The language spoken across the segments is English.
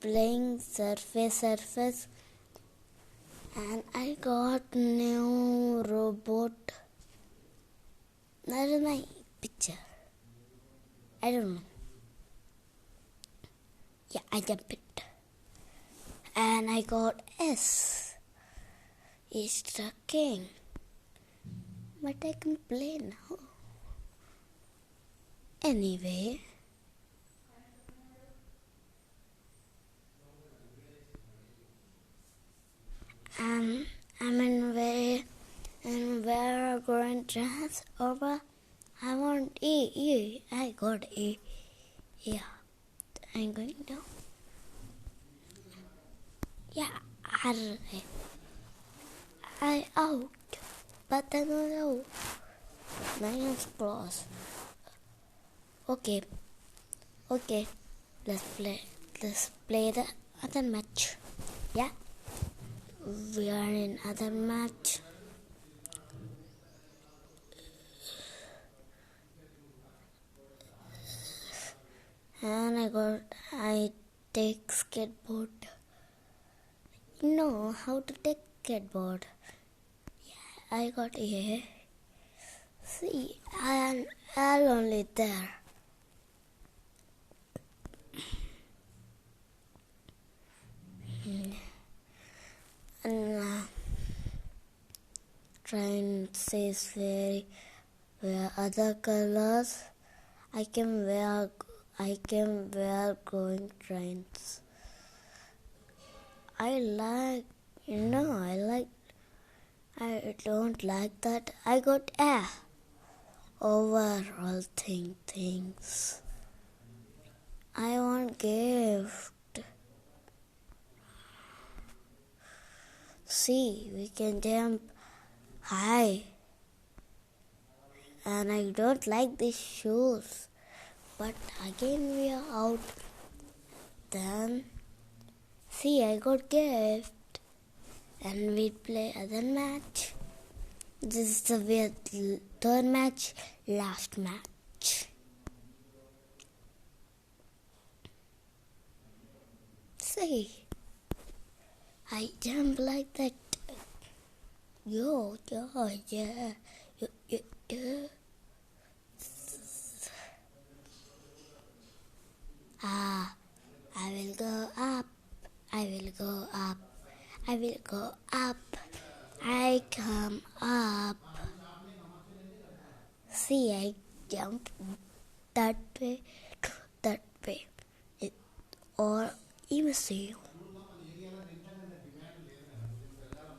playing surface and I got new robot. That is my picture. I don't know. Yeah, I jumped it. And I got S. It's the king. But I can play now. Anyway. I'm in where going trans over. I want E. I got E. Yeah. I'm going down. Yeah. I out. But I don't know. Lions close. Okay. Let's play the other match. Yeah. We are in other match. And I take skateboard. You know how to take skateboard. Yeah, I got A. See, I am only there. And train says where other colors. I can wear going trains. I don't like that. I got A over all things. I want gift. See, we can jump high. And I don't like these shoes. But again we are out. Then, see, I got gift. And we play other match. This is the third match, last match. See, I jump like that. Yeah. I will go up. I come up. See, I jump that way. Or even see.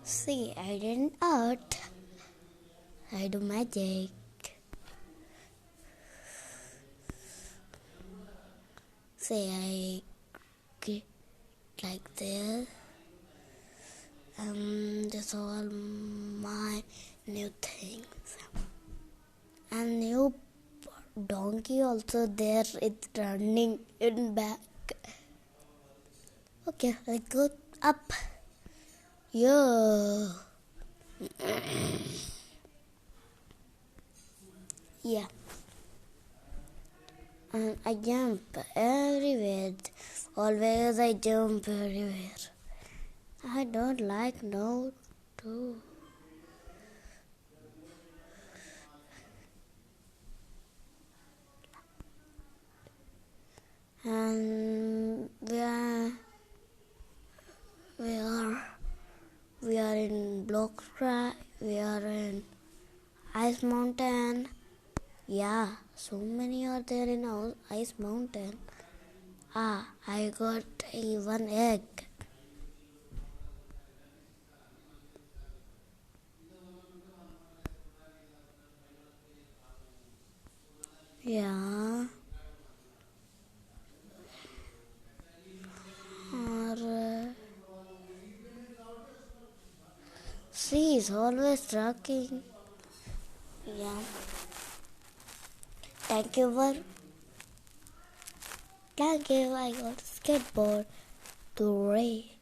See, I didn't out. I do magic. See, I get like this. That's all my new things. And new donkey also there. It's running in back. Okay, let's go up. Yeah. Yeah. And I jump everywhere. Always I jump everywhere. I don't like no too. And we are in Block Cry. We are in Ice Mountain. Yeah, so many are there in Ice Mountain. I got one egg. Yeah. She is always talking. Yeah. Thank you. I got skateboard to race.